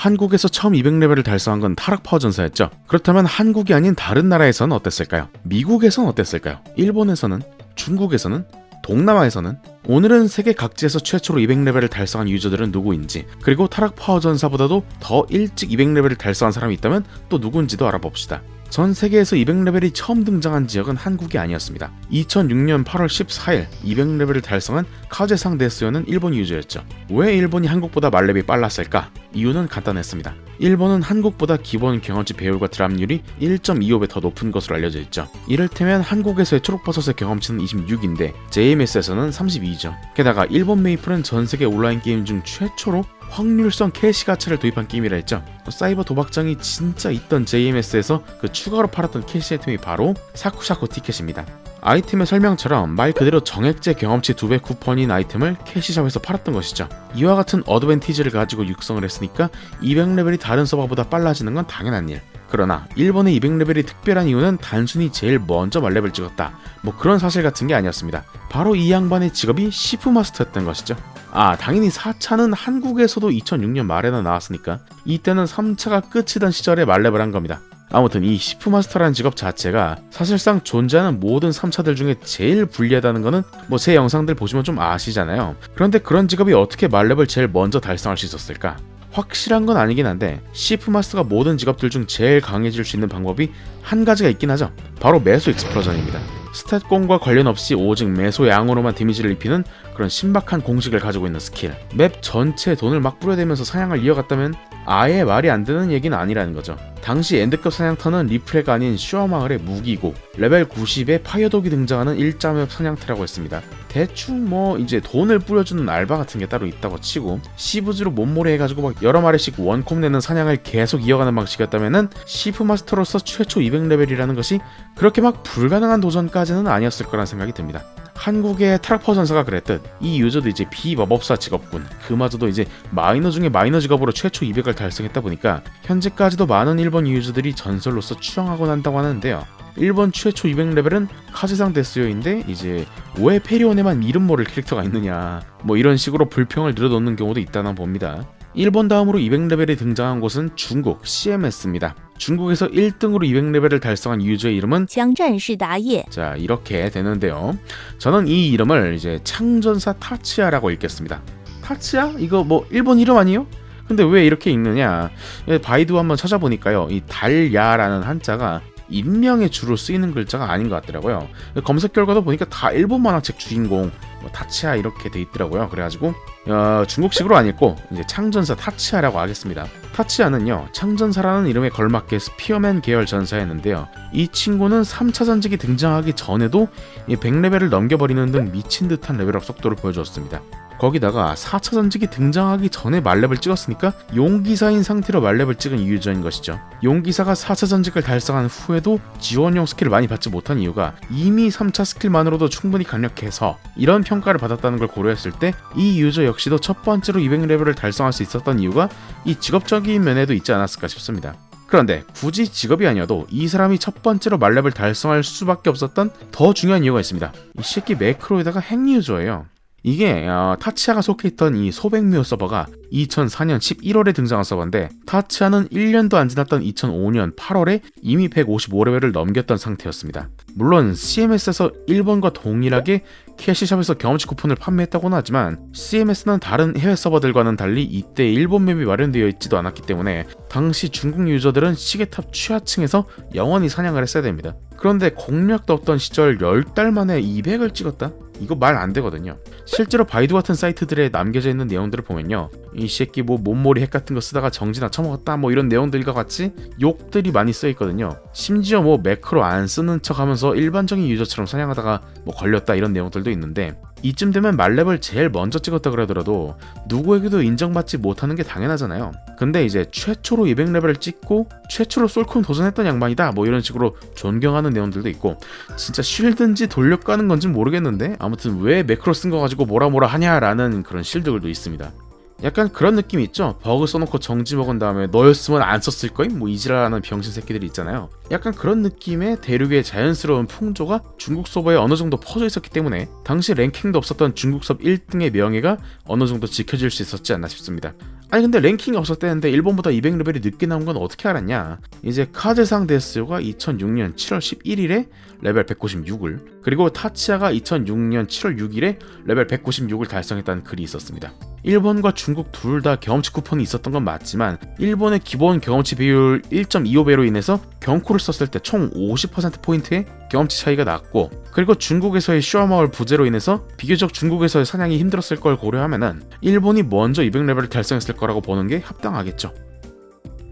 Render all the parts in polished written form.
한국에서 처음 200레벨을 달성한 건 타락파워 전사였죠. 그렇다면 한국이 아닌 다른 나라에서는 어땠을까요? 미국에서는 어땠을까요? 일본에서는? 중국에서는? 동남아에서는? 오늘은 세계 각지에서 최초로 200레벨을 달성한 유저들은 누구인지, 그리고 타락파워 전사보다도 더 일찍 200레벨을 달성한 사람이 있다면 또 누군지도 알아봅시다. 전 세계에서 200레벨이 처음 등장한 지역은 한국이 아니었습니다. 2006년 8월 14일 200레벨을 달성한 카제상 데스요는 일본 유저였죠. 왜 일본이 한국보다 말렙이 빨랐을까? 이유는 간단했습니다. 일본은 한국보다 기본 경험치 배율과 드랍률이 1.25배 더 높은 것으로 알려져 있죠. 이를테면 한국에서의 초록버섯의 경험치는 26인데 JMS에서는 32죠. 게다가 일본 메이플은 전 세계 온라인 게임 중 최초로 확률성 캐시 가차를 도입한 게임이라 했죠. 사이버 도박장이 진짜 있던 JMS에서 그 추가로 팔았던 캐시 아이템이 바로 사쿠샤코 티켓입니다. 아이템의 설명처럼 말 그대로 정액제 경험치 2배 쿠폰인 아이템을 캐시샵에서 팔았던 것이죠. 이와 같은 어드밴티지를 가지고 육성을 했으니까 200레벨이 다른 서버보다 빨라지는 건 당연한 일. 그러나 일본의 200레벨이 특별한 이유는 단순히 제일 먼저 말렙을 찍었다, 뭐 그런 사실 같은 게 아니었습니다. 바로 이 양반의 직업이 시프마스터였던 것이죠. 당연히 4차는 한국에서도 2006년 말에나 나왔으니까 이때는 3차가 끝이던 시절에 말렙을 한 겁니다. 아무튼 이 시프마스터라는 직업 자체가 사실상 존재하는 모든 3차들 중에 제일 불리하다는 거는 뭐 제 영상들 보시면 좀 아시잖아요. 그런데 그런 직업이 어떻게 말렙을 제일 먼저 달성할 수 있었을까? 확실한 건 아니긴 한데 시프마스터가 모든 직업들 중 제일 강해질 수 있는 방법이 한 가지가 있긴 하죠. 바로 매수 익스플로전입니다. 스탯공과 관련 없이 오직 매소 양으로만 데미지를 입히는 그런 신박한 공식을 가지고 있는 스킬. 맵 전체에 돈을 막 뿌려대면서 사냥을 이어갔다면 아예 말이 안 되는 얘기는 아니라는 거죠. 당시 엔드급 사냥터는 리프레가 아닌 슈어마을의 무기고 레벨 90에 파이어독이 등장하는 일자맵 사냥터라고 했습니다. 대충 뭐 이제 돈을 뿌려주는 알바 같은 게 따로 있다고 치고 시브즈로 몸몰이 해가지고 막 여러 마리씩 원콤 내는 사냥을 계속 이어가는 방식이었다면은 시프마스터로서 최초 200레벨이라는 것이 그렇게 막 불가능한 도전까지는 아니었을 거란 생각이 듭니다. 한국의 타락파워 전사가 그랬듯 이 유저도 이제 비마법사 직업군, 그마저도 이제 마이너 중에 마이너 직업으로 최초 200을 달성했다 보니까 현재까지도 많은 일본 유저들이 전설로서 추앙하곤 한다고 하는데요. 일본 최초 200레벨은 카즈상 데스요인데 이제 왜 페리온에만 이름 모를 캐릭터가 있느냐, 뭐 이런 식으로 불평을 늘어놓는 경우도 있다나 봅니다. 일본 다음으로 200레벨이 등장한 곳은 중국 CMS입니다. 중국에서 1등으로 200레벨을 달성한 유저의 이름은 장전시다예. 자, 이렇게 되는데요. 저는 이 이름을 이제 창전사 타치야라고 읽겠습니다. 타치야? 이거 뭐 일본 이름 아니에요? 근데 왜 이렇게 읽느냐? 바이두 한번 찾아보니까요. 이 달야라는 한자가 인명에 주로 쓰이는 글자가 아닌 것 같더라고요. 검색 결과도 보니까 다 일본 만화책 주인공 뭐 타치야 이렇게 돼 있더라고요. 그래가지고 중국식으로 안 읽고 이제 창전사 타치야라고 하겠습니다. 타치야는요, 창전사라는 이름에 걸맞게 스피어맨 계열 전사였는데요. 이 친구는 3차 전직이 등장하기 전에도 100레벨을 넘겨버리는 등 미친 듯한 레벨업 속도를 보여주었습니다. 거기다가 4차 전직이 등장하기 전에 말렙을 찍었으니까 용기사인 상태로 말렙을 찍은 유저인 것이죠. 용기사가 4차 전직을 달성한 후에도 지원용 스킬을 많이 받지 못한 이유가 이미 3차 스킬만으로도 충분히 강력해서 이런 평가를 받았다는 걸 고려했을 때 이 유저 역시도 첫 번째로 200레벨을 달성할 수 있었던 이유가 이 직업적인 면에도 있지 않았을까 싶습니다. 그런데 굳이 직업이 아니어도 이 사람이 첫 번째로 말렙을 달성할 수밖에 없었던 더 중요한 이유가 있습니다. 이 새끼 매크로에다가 핵 유저예요. 이게 타치야가 속해 있던 이 소백묘 서버가 2004년 11월에 등장한 서버인데 타치야는 1년도 안 지났던 2005년 8월에 이미 155레벨을 넘겼던 상태였습니다. 물론 CMS에서 일본과 동일하게 캐시샵에서 경험치 쿠폰을 판매했다고는 하지만 CMS는 다른 해외 서버들과는 달리 이때 일본 맵이 마련되어 있지도 않았기 때문에 당시 중국 유저들은 시계탑 취하층에서 영원히 사냥을 했어야 됩니다. 그런데 공략도 없던 시절 10달 만에 200을 찍었다? 이거 말 안 되거든요. 실제로 바이두 같은 사이트들에 남겨져 있는 내용들을 보면요, 이 새끼 뭐 몸몰이 핵 같은 거 쓰다가 정지나 처먹었다 뭐 이런 내용들과 같이 욕들이 많이 써 있거든요. 심지어 뭐 매크로 안 쓰는 척 하면서 일반적인 유저처럼 사냥하다가 뭐 걸렸다 이런 내용들도 있는데, 이쯤 되면 말렙을 제일 먼저 찍었다 그러더라도 누구에게도 인정받지 못하는 게 당연하잖아요. 근데 이제 최초로 200레벨을 찍고 최초로 솔콤 도전했던 양반이다 뭐 이런 식으로 존경하는 내용들도 있고, 진짜 쉴든지 돌려가는 건지 모르겠는데 아무튼 왜 매크로 쓴 거 가지고 뭐라 하냐라는 그런 실드글도 있습니다. 약간 그런 느낌 있죠? 버그 써놓고 정지 먹은 다음에 너였으면 안 썼을 거임? 뭐 이지라는 병신 새끼들이 있잖아요. 약간 그런 느낌의 대륙의 자연스러운 풍조가 중국 서버에 어느 정도 퍼져 있었기 때문에 당시 랭킹도 없었던 중국 섭 1등의 명예가 어느 정도 지켜질 수 있었지 않나 싶습니다. 아니 근데 랭킹이 없었대는데 일본보다 200레벨이 늦게 나온 건 어떻게 알았냐? 이제 카즈상 데스요가 2006년 7월 11일에 레벨 196을, 그리고 타치아가 2006년 7월 6일에 레벨 196을 달성했다는 글이 있었습니다. 일본과 중국 둘 다 경험치 쿠폰이 있었던 건 맞지만 일본의 기본 경험치 비율 1.25배로 인해서 경코를 썼을 때 총 50%포인트의 경험치 차이가 났고, 그리고 중국에서의 슈아마을 부재로 인해서 비교적 중국에서의 사냥이 힘들었을 걸 고려하면은 일본이 먼저 200레벨을 달성했을 거라고 보는 게 합당하겠죠.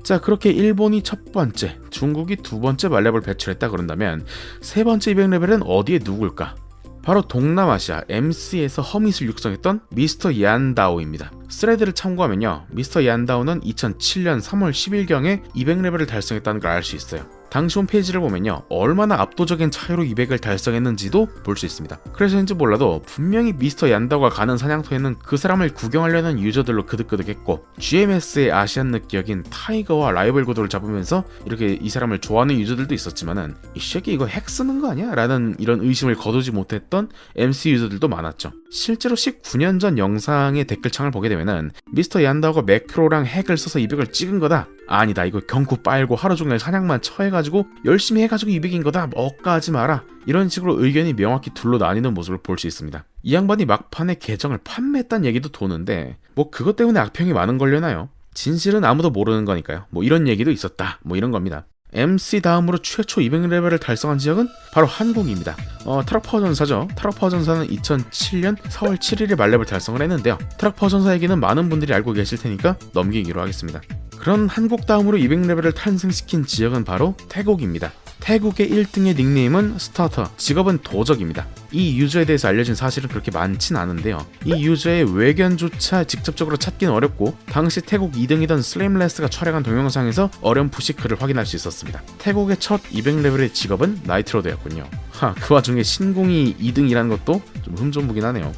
자, 그렇게 일본이 첫 번째, 중국이 두 번째 말렙을 배출했다 그런다면 세 번째 200레벨은 어디에 누굴까? 바로 동남아시아 MC에서 허밋을 육성했던 미스터 얀다오입니다. 스레드를 참고하면요, 미스터 얀다오는 2007년 3월 10일경에 200레벨을 달성했다는 걸 알 수 있어요. 당시 홈페이지를 보면요, 얼마나 압도적인 차이로 200을 달성했는지도 볼 수 있습니다. 그래서인지 몰라도 분명히 미스터 얀다오가 가는 사냥터에는 그 사람을 구경하려는 유저들로 그득그득했고, GMS의 아시안 늑기역인 타이거와 라이벌 구도를 잡으면서 이렇게 이 사람을 좋아하는 유저들도 있었지만은 이 새끼 이거 핵 쓰는 거 아니야? 라는 이런 의심을 거두지 못했던 MC 유저들도 많았죠. 실제로 19년 전 영상의 댓글창을 보게 되면은 미스터 얀다오가 매크로랑 핵을 써서 200을 찍은 거다, 아니다 이거 경쿠 빨고 하루 종일 사냥만 처해가지고 열심히 해가지고 200인 거다, 억까하지 마라, 이런 식으로 의견이 명확히 둘로 나뉘는 모습을 볼 수 있습니다. 이 양반이 막판에 계정을 판매했다는 얘기도 도는데 뭐 그것 때문에 악평이 많은 걸려나요? 진실은 아무도 모르는 거니까요. 뭐 이런 얘기도 있었다, 뭐 이런 겁니다. MC 다음으로 최초 200레벨을 달성한 지역은 바로 한국입니다. 트럭파워 전사죠. 트럭파워 전사는 2007년 4월 7일에 말렙을 달성을 했는데요. 트럭파워 전사 얘기는 많은 분들이 알고 계실 테니까 넘기기로 하겠습니다. 그런 한국 다음으로 200레벨을 탄생시킨 지역은 바로 태국입니다. 태국의 1등의 닉네임은 스타터, 직업은 도적입니다. 이 유저에 대해서 알려진 사실은 그렇게 많진 않은데요. 이 유저의 외견조차 직접적으로 찾긴 어렵고 당시 태국 2등이던 슬레임레스가 촬영한 동영상에서 어렴풋이 그를 확인할 수 있었습니다. 태국의 첫 200레벨의 직업은 나이트로드였군요. 그 와중에 신공이 2등이라는 것도 좀 흠좀보긴 하네요.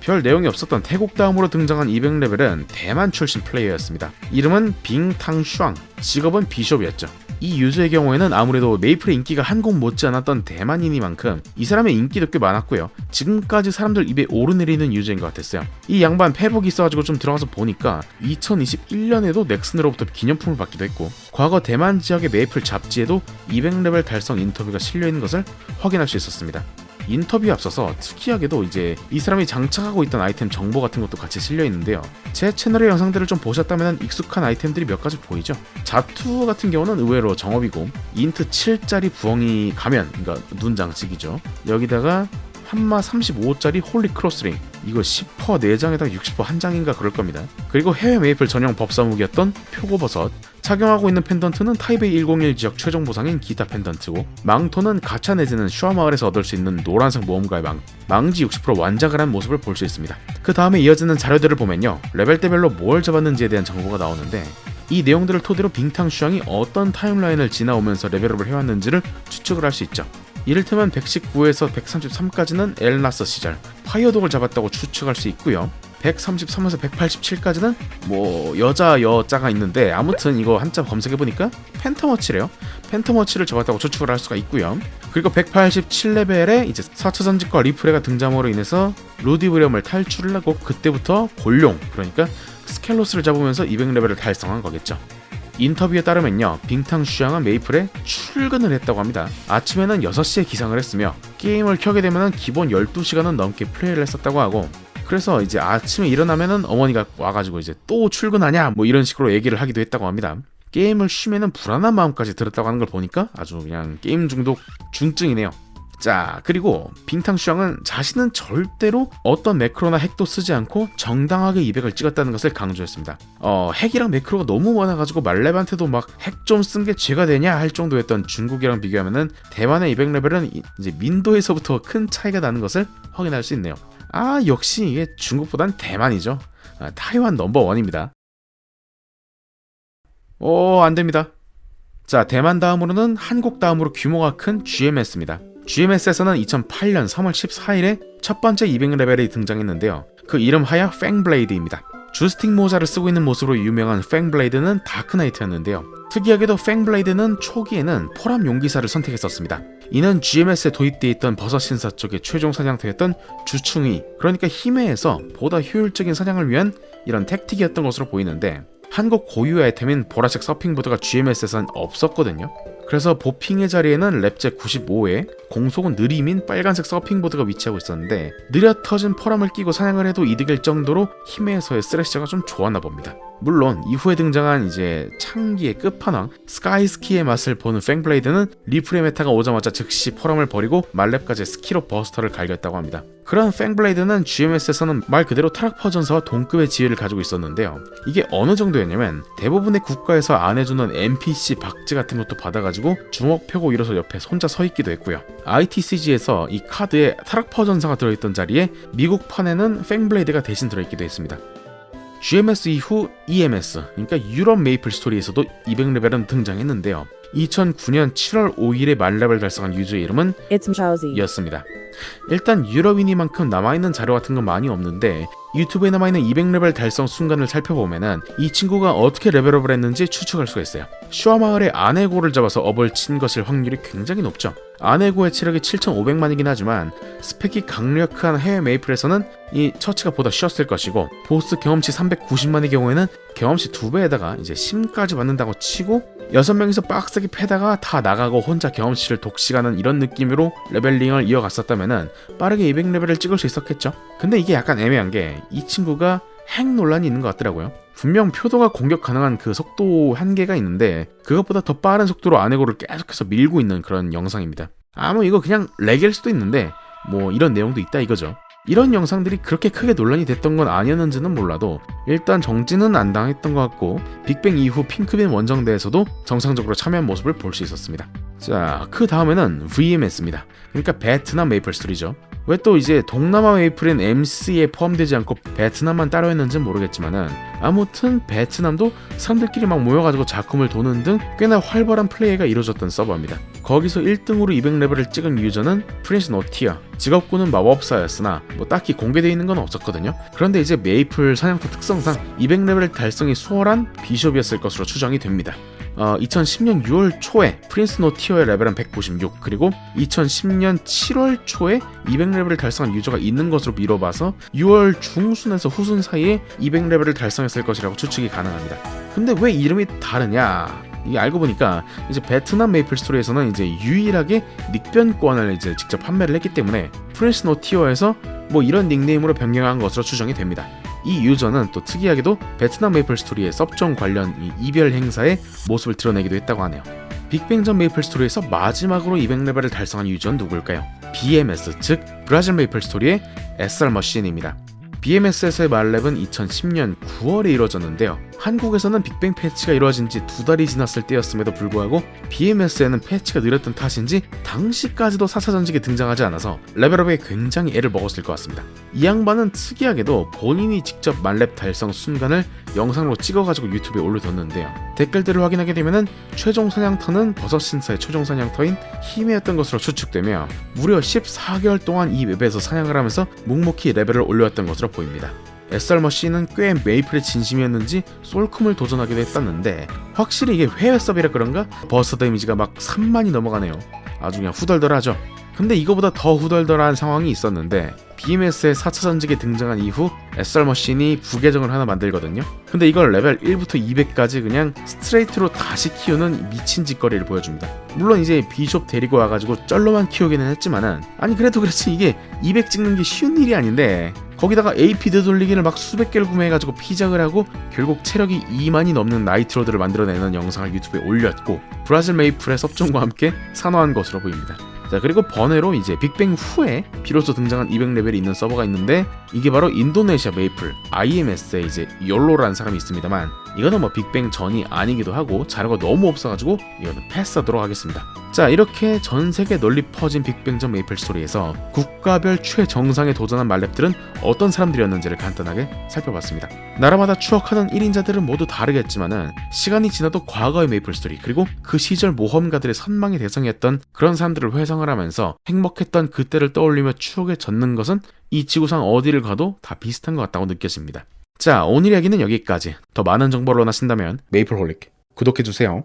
별 내용이 없었던 태국 다음으로 등장한 200레벨은 대만 출신 플레이어였습니다. 이름은 빙탕슈앙, 직업은 비숍이었죠. 이 유저의 경우에는 아무래도 메이플의 인기가 한국 못지않았던 대만이니만큼 이 사람의 인기도 꽤 많았고요. 지금까지 사람들 입에 오르내리는 유저인 것 같았어요. 이 양반 페북이 있어가지고 좀 들어가서 보니까 2021년에도 넥슨으로부터 기념품을 받기도 했고, 과거 대만 지역의 메이플 잡지에도 200레벨 달성 인터뷰가 실려있는 것을 확인할 수 있었습니다. 인터뷰에 앞서서 특이하게도 이제 이 사람이 장착하고 있던 아이템 정보 같은 것도 같이 실려있는데요. 제 채널의 영상들을 좀 보셨다면 익숙한 아이템들이 몇 가지 보이죠? 자투 같은 경우는 의외로 정업이고, 인트 7짜리 부엉이 가면, 그러니까 눈 장식이죠. 여기다가 한마 35짜리 홀리 크로스링, 이거 10% 4장에다가 60% 1장인가 그럴 겁니다. 그리고 해외 메이플 전용 법사 무기였던 표고버섯, 착용하고 있는 펜던트는 타이베이 101 지역 최종 보상인 기타 펜던트고, 망토는 가차 내지는 슈아마을에서 얻을 수 있는 노란색 모험가의 망지 60% 완작을 한 모습을 볼 수 있습니다. 그 다음에 이어지는 자료들을 보면요, 레벨대별로 뭘 잡았는지에 대한 정보가 나오는데, 이 내용들을 토대로 빙탕슈앙이 어떤 타임라인을 지나오면서 레벨업을 해왔는지를 추측을 할 수 있죠. 이를테면 119에서 133까지는 엘나서 시절 파이어독을 잡았다고 추측할 수 있고요. 133에서 187까지는 뭐 여자가 있는데 아무튼 이거 한자 검색해보니까 팬텀워치래요. 팬텀워치를 잡았다고 추측을 할 수가 있고요. 그리고 187레벨에 이제 4차 전직과 리프레가 등장으로 인해서 루디브리엄을 탈출을 하고 그때부터 골룡, 그러니까 스켈로스를 잡으면서 200레벨을 달성한 거겠죠. 인터뷰에 따르면요, 빙탕슈앙은 메이플에 출근을 했다고 합니다. 아침에는 6시에 기상을 했으며 게임을 켜게 되면 기본 12시간은 넘게 플레이를 했었다고 하고, 그래서 이제 아침에 일어나면은 어머니가 와가지고 이제 또 출근하냐 뭐 이런 식으로 얘기를 하기도 했다고 합니다. 게임을 쉬면은 불안한 마음까지 들었다고 하는 걸 보니까 아주 그냥 게임 중독 중증이네요. 자, 그리고 빙탕슈앙은 자신은 절대로 어떤 매크로나 핵도 쓰지 않고 정당하게 200을 찍었다는 것을 강조했습니다. 핵이랑 매크로가 너무 많아가지고 말렙한테도 막 핵 좀 쓴 게 죄가 되냐 할 정도였던 중국이랑 비교하면은 대만의 200레벨은 이제 민도에서부터 큰 차이가 나는 것을 확인할 수 있네요. 역시 이게 중국보단 대만이죠. 타이완 넘버1입니다. 안됩니다. 자, 대만 다음으로는 한국 다음으로 규모가 큰 GMS입니다. GMS에서는 2008년 3월 14일에 첫 번째 200레벨이 등장했는데요. 그 이름 하야 팽블레이드입니다. 주스틱 모자를 쓰고 있는 모습으로 유명한 팽블레이드는 다크나이트였는데요. 특이하게도 팽블레이드는 초기에는 포람 용기사를 선택했었습니다. 이는 GMS에 도입되어 있던 버섯 신사 쪽의 최종 사냥터였던 주충이, 그러니까 히메에서 보다 효율적인 사냥을 위한 이런 택틱이었던 것으로 보이는데, 한국 고유의 아이템인 보라색 서핑보드가 GMS에선 없었거든요. 그래서 보핑의 자리에는 랩제 95에 공속은 느림인 빨간색 서핑보드가 위치하고 있었는데, 느려 터진 퍼럼을 끼고 사냥을 해도 이득일 정도로 힘에서의 스레시가 좀 좋았나 봅니다. 물론 이후에 등장한 이제 창기의 끝판왕 스카이스키의 맛을 보는 팽블레이드는 리플의 메타가 오자마자 즉시 퍼럼을 버리고 말렙까지 스키로 버스터를 갈겼다고 합니다. 그런 팽블레이드는 GMS에서는 말 그대로 타락퍼 전사와 동급의 지위를 가지고 있었는데요. 이게 어느 정도였냐면 대부분의 국가에서 안 해주는 NPC 박제 같은 것도 받아가지고 주먹 펴고 일어서 옆에 혼자 서 있기도 했고요. ITCG에서 이 카드에 타락퍼 전사가 들어있던 자리에 미국판에는 팽블레이드가 대신 들어있기도 했습니다. GMS 이후 EMS, 그러니까 유럽 메이플 스토리에서도 200레벨은 등장했는데요. 2009년 7월 5일에 말레벨 달성한 유저의 이름은 였습니다. 일단 유럽이니만큼 남아있는 자료 같은 건 많이 없는데, 유튜브에 남아있는 200레벨 달성 순간을 살펴보면은 이 친구가 어떻게 레벨업을 했는지 추측할 수가 있어요. 슈아마을의 아네고를 잡아서 업을 친 것일 확률이 굉장히 높죠. 아네고의 체력이 7,500만이긴 하지만 스펙이 강력한 해외 메이플에서는 이 처치가 보다 쉬웠을 것이고, 보스 경험치 390만의 경우에는 경험치 2배에다가 이제 심까지 받는다고 치고 6명이서 빡세게 패다가 다 나가고 혼자 경험치를 독식하는 이런 느낌으로 레벨링을 이어갔었다면은 빠르게 200레벨을 찍을 수 있었겠죠. 근데 이게 약간 애매한 게 이 친구가 핵 논란이 있는 것 같더라고요. 분명 표도가 공격 가능한 그 속도 한계가 있는데 그것보다 더 빠른 속도로 아네고를 계속해서 밀고 있는 그런 영상입니다. 뭐 이거 그냥 렉일 수도 있는데 뭐 이런 내용도 있다 이거죠. 이런 영상들이 그렇게 크게 논란이 됐던 건 아니었는지는 몰라도 일단 정지는 안 당했던 것 같고, 빅뱅 이후 핑크빈 원정대에서도 정상적으로 참여한 모습을 볼 수 있었습니다. 자, 그 다음에는 VMS입니다. 그러니까 베트남 메이플 스토리죠. 왜 또 이제 동남아 메이플인 MC에 포함되지 않고 베트남만 따로 했는지는 모르겠지만은 아무튼 베트남도 사람들끼리 막 모여가지고 작품을 도는 등 꽤나 활발한 플레이가 이루어졌던 서버입니다. 거기서 1등으로 200레벨을 찍은 유저는 프린스 노티어, 직업군은 마법사였으나 뭐 딱히 공개되어 있는 건 없었거든요. 그런데 이제 메이플 사냥터 특성상 200레벨 달성이 수월한 비숍이었을 것으로 추정이 됩니다. 2010년 6월 초에 프린스 노티어의 레벨은 196, 그리고 2010년 7월 초에 200레벨을 달성한 유저가 있는 것으로 미뤄봐서 6월 중순에서 후순 사이에 200레벨을 달성했을 것이라고 추측이 가능합니다. 근데 왜 이름이 다르냐? 이게 알고 보니까 이제 베트남 메이플 스토리에서는 이제 유일하게 닉변권을 이제 직접 판매를 했기 때문에 프린스 노티어에서 뭐 이런 닉네임으로 변경한 것으로 추정이 됩니다. 이 유저는 또 특이하게도 베트남 메이플 스토리의 섭종 관련 이 이별 행사의 모습을 드러내기도 했다고 하네요. 빅뱅전 메이플 스토리에서 마지막으로 200레벨을 달성한 유저는 누굴까요? BMS, 즉 브라질 메이플 스토리의 SR 머신입니다. BMS에서의 말렙은 2010년 9월에 이루어졌는데요. 한국에서는 빅뱅 패치가 이루어진 지 2달이 지났을 때였음에도 불구하고 BMS에는 패치가 느렸던 탓인지 당시까지도 4차 전직이 등장하지 않아서 레벨업에 굉장히 애를 먹었을 것 같습니다. 이 양반은 특이하게도 본인이 직접 말렙 달성 순간을 영상으로 찍어가지고 유튜브에 올려뒀는데요. 댓글들을 확인하게 되면은 최종 사냥터는 버섯 신사의 최종 사냥터인 히메였던 것으로 추측되며 무려 14개월 동안 이 맵에서 사냥을 하면서 묵묵히 레벨을 올려왔던 것으로 보입니다. SR 머신은 꽤 메이플의 진심이었는지 솔쿰을 도전하기도 했었는데 확실히 이게 해외 서비라 그런가 버스터 데미지가 막 3만이 넘어가네요. 아주 그냥 후덜덜하죠. 근데 이거보다 더 후덜덜한 상황이 있었는데 BMS의 4차 전직에 등장한 이후 SR 머신이 부계정을 하나 만들거든요. 근데 이걸 레벨 1부터 200까지 그냥 스트레이트로 다시 키우는 미친 짓거리를 보여줍니다. 물론 이제 비숍 데리고 와가지고 쩔로만 키우기는 했지만은 아니 그래도 그렇지 이게 200 찍는 게 쉬운 일이 아닌데 거기다가 AP 되돌리기를 막 수백 개를 구매해가지고 피작을 하고 결국 체력이 2만이 넘는 나이트로드를 만들어내는 영상을 유튜브에 올렸고 브라질 메이플의 섭종과 함께 산화한 것으로 보입니다. 자, 그리고 번외로 이제 빅뱅 후에 비로소 등장한 200레벨이 있는 서버가 있는데 이게 바로 인도네시아 메이플 IMS에 이제 욜로라는 사람이 있습니다만 이거는 뭐 빅뱅 전이 아니기도 하고 자료가 너무 없어가지고 이거는 패스하도록 하겠습니다. 자, 이렇게 전세계 널리 퍼진 빅뱅전 메이플 스토리에서 국가별 최정상에 도전한 말렙들은 어떤 사람들이었는지를 간단하게 살펴봤습니다. 나라마다 추억하는 1인자들은 모두 다르겠지만은 시간이 지나도 과거의 메이플 스토리 그리고 그 시절 모험가들의 선망의 대상이었던 그런 사람들을 회상을 하면서 행복했던 그때를 떠올리며 추억에 젖는 것은 이 지구상 어디를 가도 다 비슷한 것 같다고 느껴집니다. 자, 오늘 이야기는 여기까지. 더 많은 정보를 원하신다면 메이플홀릭 구독해주세요.